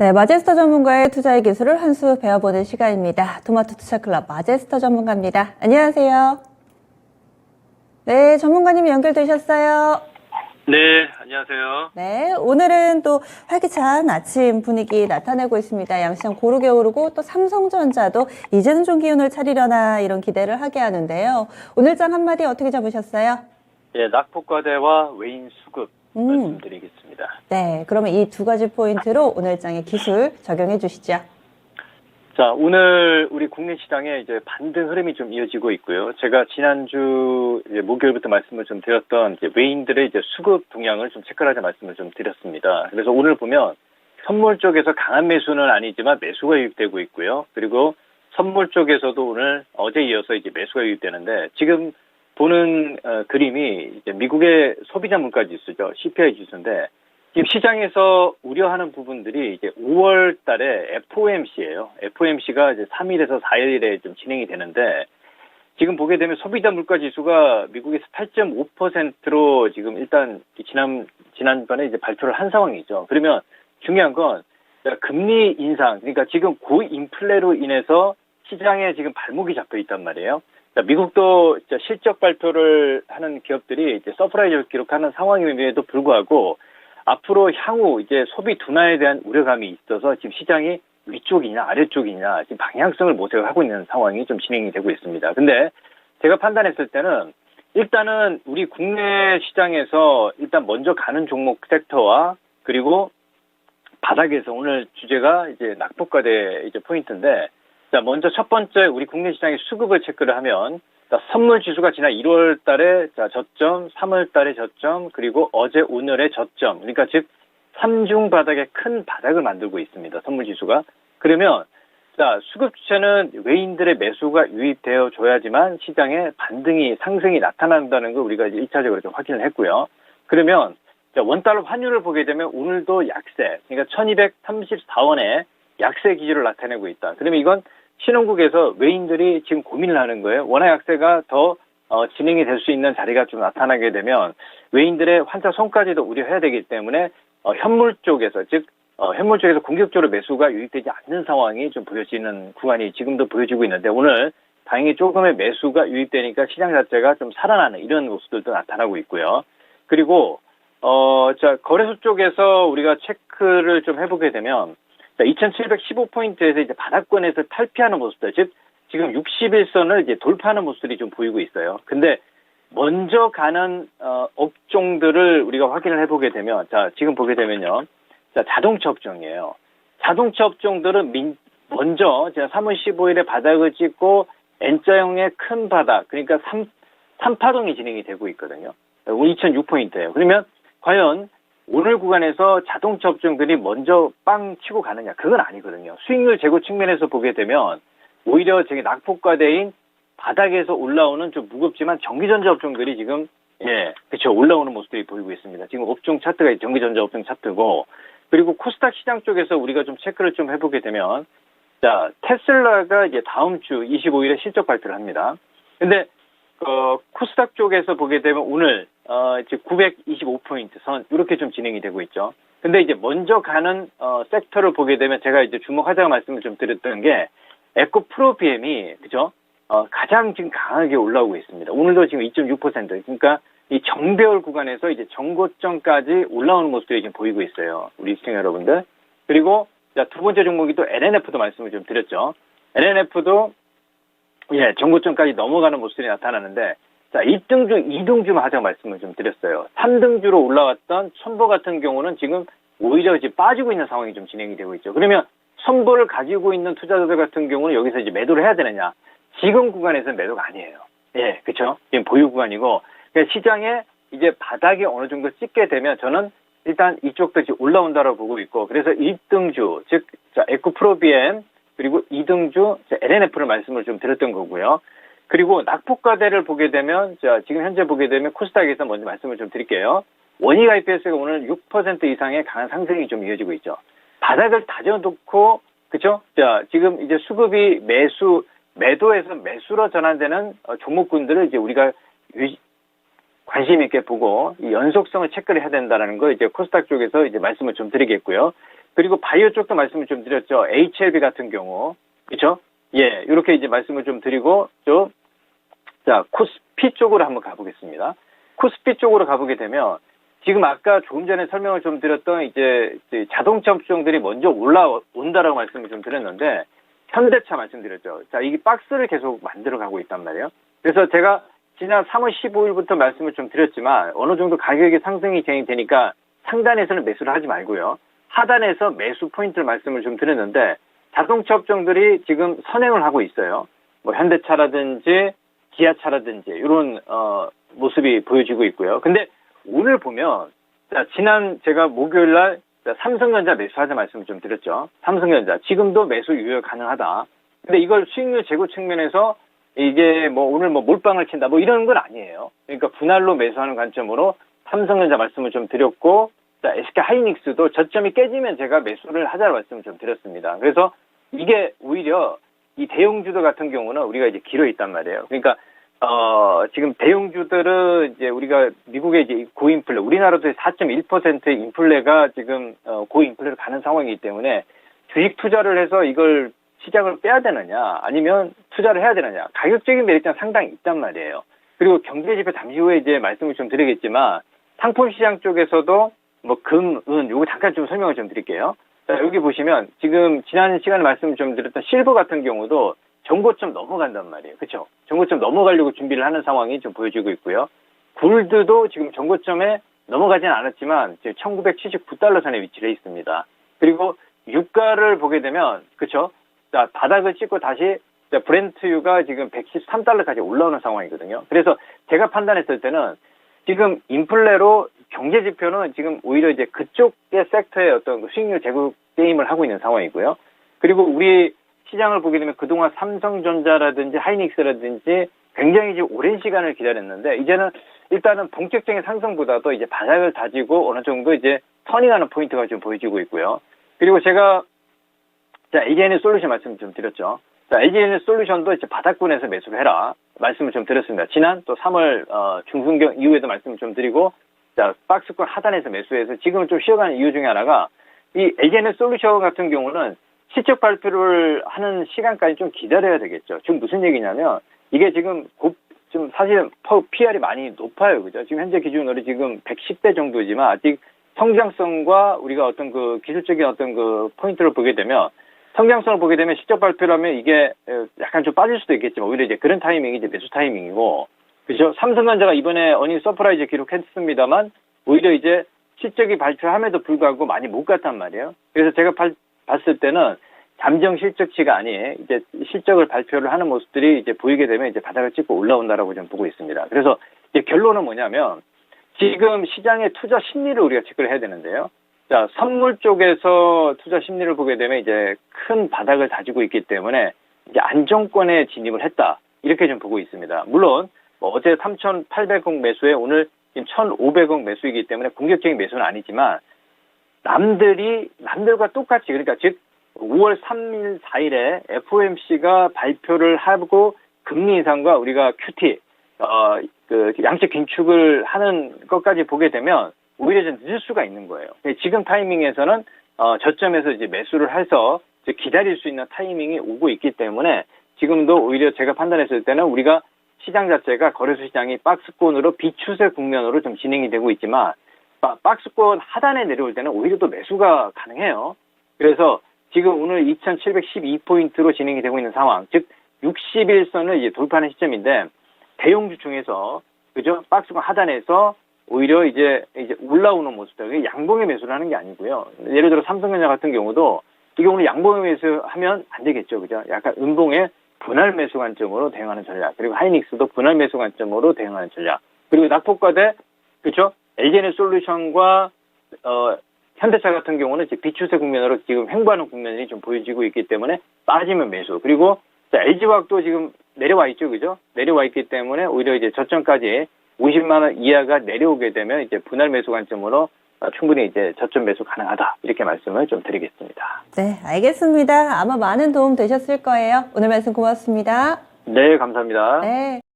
네, 마제스터 전문가의 투자의 기술을 한 수 배워보는 시간입니다. 토마토 투자클럽 마제스터 전문가입니다. 안녕하세요. 네, 전문가님 연결되셨어요. 네, 안녕하세요. 네, 오늘은 또 활기찬 아침 분위기 나타내고 있습니다. 양시장 고르게 오르고 또 삼성전자도 이제는 좀 기운을 차리려나 이런 기대를 하게 하는데요. 오늘 장 한마디 어떻게 잡으셨어요? 예, 낙폭과대와 외인 수급 말씀드리겠습니다. 네, 그러면 이 두 가지 포인트로 오늘 장의 기술 적용해 주시죠. 자, 오늘 우리 국내 시장에 이제 반등 흐름이 좀 이어지고 있고요. 제가 지난주 이제 목요일부터 말씀을 좀 드렸던 이제 외인들의 이제 수급 동향을 좀 체크하자 말씀을 좀 드렸습니다. 그래서 오늘 보면 선물 쪽에서 강한 매수는 아니지만 매수가 유입되고 있고요. 그리고 선물 쪽에서도 오늘 어제 이어서 이제 매수가 유입되는데 지금 보는 그림이 이제 미국의 소비자 물가 지수죠. CPI 지수인데 지금 시장에서 우려하는 부분들이 이제 5월 달에 FOMC예요. FOMC가 이제 3일에서 4일에 좀 진행이 되는데 지금 보게 되면 소비자 물가 지수가 미국에서 8.5%로 지금 일단 지난번에 이제 발표를 한 상황이죠. 그러면 중요한 건 금리 인상, 그러니까 지금 고인플레로 인해서 시장에 지금 발목이 잡혀 있단 말이에요. 미국도 실적 발표를 하는 기업들이 이제 서프라이즈를 기록하는 상황임에도 불구하고 앞으로 향후 이제 소비 둔화에 대한 우려감이 있어서 지금 시장이 위쪽이냐 아래쪽이냐 지금 방향성을 모색하고 있는 상황이 좀 진행이 되고 있습니다. 근데 제가 판단했을 때는 일단은 우리 국내 시장에서 일단 먼저 가는 종목 섹터와 그리고 바닥에서 오늘 주제가 이제 낙폭과대 이제 포인트인데 자, 먼저 첫 번째 우리 국내 시장의 수급을 체크를 하면 선물 지수가 지난 1월 달에 저점, 3월 달에 저점, 그리고 어제 오늘의 저점. 그러니까 즉 3중 바닥에 큰 바닥을 만들고 있습니다. 선물 지수가. 그러면 자, 수급 주체는 외인들의 매수가 유입되어 줘야지만 시장에 반등이 상승이 나타난다는 걸 우리가 이제 1차적으로 좀 확인을 했고요. 그러면 자, 원달러 환율을 보게 되면 오늘도 약세. 그러니까 1234원에 약세 기조를 나타내고 있다. 그러면 이건 신흥국에서 외인들이 지금 고민을 하는 거예요. 원화 약세가 더 진행이 될 수 있는 자리가 좀 나타나게 되면 외인들의 환차 손까지도 우려해야 되기 때문에 현물 쪽에서 현물 쪽에서 공격적으로 매수가 유입되지 않는 상황이 좀 보여지는 구간이 지금도 보여지고 있는데 오늘 다행히 조금의 매수가 유입되니까 시장 자체가 좀 살아나는 이런 모습들도 나타나고 있고요. 그리고 자 거래소 쪽에서 우리가 체크를 좀 해보게 되면 2715포인트에서 이제 바닥권에서 탈피하는 모습들, 즉, 지금 61선을 이제 돌파하는 모습들이 좀 보이고 있어요. 근데 먼저 가는, 업종들을 우리가 확인을 해보게 되면, 자, 지금 보게 되면요. 자, 자동차 업종이에요. 자동차 업종들은 먼저, 제가 3월 15일에 바닥을 찍고, N자형의 큰 바닥, 그러니까 3파동이 진행이 되고 있거든요. 2006포인트예요. 그러면, 과연, 오늘 구간에서 자동차 업종들이 먼저 빵 치고 가느냐 그건 아니거든요. 수익률 제고 측면에서 보게 되면 오히려 저기 낙폭과대인 바닥에서 올라오는 좀 무겁지만 전기전자 업종들이 지금 그렇죠 올라오는 모습들이 보이고 있습니다. 지금 업종 차트가 전기전자 업종 차트고 그리고 코스닥 시장 쪽에서 우리가 좀 체크를 좀 해보게 되면 자 테슬라가 이제 다음 주 25일에 실적 발표를 합니다. 근데 코스닥 쪽에서 보게 되면 오늘 이제 925포인트 선 이렇게 좀 진행이 되고 있죠. 근데 이제 먼저 가는 섹터를 보게 되면 제가 이제 주목하자고 말씀을 좀 드렸던 게 에코프로비엠이 그죠? 가장 지금 강하게 올라오고 있습니다. 오늘도 지금 2.6% 그러니까 이 정배열 구간에서 이제 정고점까지 올라오는 모습들이 지금 보이고 있어요. 우리 시청자 여러분들. 그리고 자, 두 번째 종목이 또 LNF도 말씀을 좀 드렸죠. LNF도 정고점까지 넘어가는 모습이 나타나는데, 자, 1등주, 2등주만 하자고 말씀을 좀 드렸어요. 3등주로 올라왔던 선보 같은 경우는 지금 오히려 이제 빠지고 있는 상황이 좀 진행이 되고 있죠. 그러면 선보를 가지고 있는 투자자들 같은 경우는 여기서 이제 매도를 해야 되느냐? 지금 구간에서는 매도가 아니에요. 그쵸? 지금 보유 구간이고, 그러니까 시장에 이제 바닥에 어느 정도 찍게 되면 저는 일단 이쪽도 이제 올라온다고 보고 있고, 그래서 1등주, 즉, 자, 에코프로비엠, 그리고 2등주 LNF를 말씀을 좀 드렸던 거고요. 그리고 낙폭과대를 보게 되면 자 지금 현재 보게 되면 코스닥에서 먼저 말씀을 좀 드릴게요. 원익 IPS가 오늘 6% 이상의 강한 상승이 좀 이어지고 있죠. 바닥을 다져놓고 그렇죠? 자 지금 이제 수급이 매도에서 매수로 전환되는 종목군들을 이제 우리가 관심 있게 보고 이 연속성을 체크를 해야 된다는 거 이제 코스닥 쪽에서 이제 말씀을 좀 드리겠고요. 그리고 바이오 쪽도 말씀을 좀 드렸죠. HLB 같은 경우. 그렇죠? 예, 이렇게 이제 말씀을 좀 드리고 자, 코스피 쪽으로 한번 가보겠습니다. 코스피 쪽으로 가보게 되면 지금 아까 조금 전에 설명을 좀 드렸던 이제 자동차 업종들이 먼저 올라온다라고 말씀을 좀 드렸는데 현대차 말씀드렸죠. 자, 이게 박스를 계속 만들어 가고 있단 말이에요. 그래서 제가 지난 3월 15일부터 말씀을 좀 드렸지만 어느 정도 가격이 상승이 진행되니까 상단에서는 매수를 하지 말고요. 하단에서 매수 포인트를 말씀을 좀 드렸는데 자동차 업종들이 지금 선행을 하고 있어요. 뭐 현대차라든지 기아차라든지 이런 모습이 보여지고 있고요. 근데 오늘 보면 자, 지난 제가 목요일 날 삼성전자 매수하자 말씀을 좀 드렸죠. 삼성전자 지금도 매수 유효 가능하다. 근데 이걸 수익률 제고 측면에서 이게 뭐 오늘 뭐 몰빵을 친다 뭐 이런 건 아니에요. 그러니까 분할로 매수하는 관점으로 삼성전자 말씀을 좀 드렸고 자, SK 하이닉스도 저점이 깨지면 제가 매수를 하자고 말씀을 좀 드렸습니다. 그래서 이게 오히려 이 대형주들 같은 경우는 우리가 이제 길어 있단 말이에요. 그러니까 지금 대형주들은 이제 우리가 미국의 이제 고인플레, 우리나라도 4.1%의 인플레가 지금 고인플레로 가는 상황이기 때문에 주식 투자를 해서 이걸 시장을 빼야 되느냐, 아니면 투자를 해야 되느냐, 가격적인 메리트는 상당히 있단 말이에요. 그리고 경제지표 잠시 후에 이제 말씀을 좀 드리겠지만 상품 시장 쪽에서도 뭐 금, 은 요거 잠깐 좀 설명을 좀 드릴게요. 자, 여기 보시면 지금 지난 시간에 말씀 좀 드렸던 실버 같은 경우도 정고점 넘어간단 말이에요. 그렇죠? 정고점 넘어가려고 준비를 하는 상황이 좀 보여지고 있고요. 골드도 지금 정고점에 넘어가지는 않았지만 1979달러 선에 위치를 해 있습니다. 그리고 유가를 보게 되면 그렇죠? 자, 바닥을 찍고 다시 브렌트유가 지금 113달러까지 올라오는 상황이거든요. 그래서 제가 판단했을 때는 지금 인플레로 경제 지표는 지금 오히려 이제 그쪽의 섹터의 어떤 수익률 제고 게임을 하고 있는 상황이고요. 그리고 우리 시장을 보게 되면 그동안 삼성전자라든지 하이닉스라든지 굉장히 이제 오랜 시간을 기다렸는데 이제는 일단은 본격적인 상승보다도 이제 바닥을 다지고 어느 정도 이제 터닝하는 포인트가 좀 보여지고 있고요. 그리고 제가 자, AGN 솔루션 말씀 좀 드렸죠. 자, AGN 솔루션도 이제 바닥권에서 매수를 해라 말씀을 좀 드렸습니다. 지난 또 3월 중순경 이후에도 말씀을 좀 드리고 자, 박스권 하단에서 매수해서 지금은 좀 쉬어가는 이유 중에 하나가 이 AGN 솔루션 같은 경우는 실적 발표를 하는 시간까지 좀 기다려야 되겠죠. 지금 무슨 얘기냐면 이게 지금 좀 사실 PR이 많이 높아요. 그죠? 지금 현재 기준으로 지금 110배 정도지만 아직 성장성과 우리가 어떤 그 기술적인 어떤 그 포인트를 보게 되면 성장성을 보게 되면 실적 발표를 하면 이게 약간 좀 빠질 수도 있겠지만 오히려 이제 그런 타이밍이 이제 매수 타이밍이고 그죠? 삼성전자가 이번에 어닝 서프라이즈 기록했습니다만 오히려 이제 실적이 발표함에도 불구하고 많이 못 갔단 말이에요. 그래서 제가 봤을 때는 잠정 실적치가 아닌 이제 실적을 발표를 하는 모습들이 이제 보이게 되면 이제 바닥을 찍고 올라온다라고 좀 보고 있습니다. 그래서 이제 결론은 뭐냐면 지금 시장의 투자 심리를 우리가 체크를 해야 되는데요. 자, 선물 쪽에서 투자 심리를 보게 되면 이제 큰 바닥을 다지고 있기 때문에 이제 안정권에 진입을 했다. 이렇게 좀 보고 있습니다. 물론 뭐 어제 3,800억 매수에 오늘 지금 1,500억 매수이기 때문에 공격적인 매수는 아니지만 남들과 똑같이 그러니까 즉 5월 3일, 4일에 FOMC가 발표를 하고 금리 인상과 우리가 QT, 그 양적 긴축을 하는 것까지 보게 되면 오히려 좀 늦을 수가 있는 거예요. 지금 타이밍에서는 저점에서 이제 매수를 해서 이제 기다릴 수 있는 타이밍이 오고 있기 때문에 지금도 오히려 제가 판단했을 때는 우리가 시장 자체가 거래소 시장이 박스권으로 비추세 국면으로 좀 진행이 되고 있지만 박스권 하단에 내려올 때는 오히려 또 매수가 가능해요. 그래서 지금 오늘 2,712포인트로 진행이 되고 있는 상황, 즉 60일선을 이제 돌파하는 시점인데 대형주 중에서 그죠? 박스권 하단에서 오히려 이제 올라오는 모습들, 양봉의 매수를 하는 게 아니고요. 예를 들어 삼성전자 같은 경우도 이게 오늘 양봉의 매수하면 안 되겠죠, 그죠? 약간 음봉의 분할 매수 관점으로 대응하는 전략, 그리고 하이닉스도 분할 매수 관점으로 대응하는 전략, 그리고 낙폭과대, 그렇죠? LG에너지 솔루션과 현대차 같은 경우는 비추세 국면으로 지금 횡보하는 국면이 좀 보여지고 있기 때문에 빠지면 매수. 그리고 LG화학도 지금 내려와 있죠, 그죠? 내려와 있기 때문에 오히려 이제 저점까지 50만 원 이하가 내려오게 되면 이제 분할 매수 관점으로 충분히 이제 저점 매수 가능하다 이렇게 말씀을 좀 드리겠습니다. 네, 알겠습니다. 아마 많은 도움 되셨을 거예요. 오늘 말씀 고맙습니다. 네, 감사합니다. 네.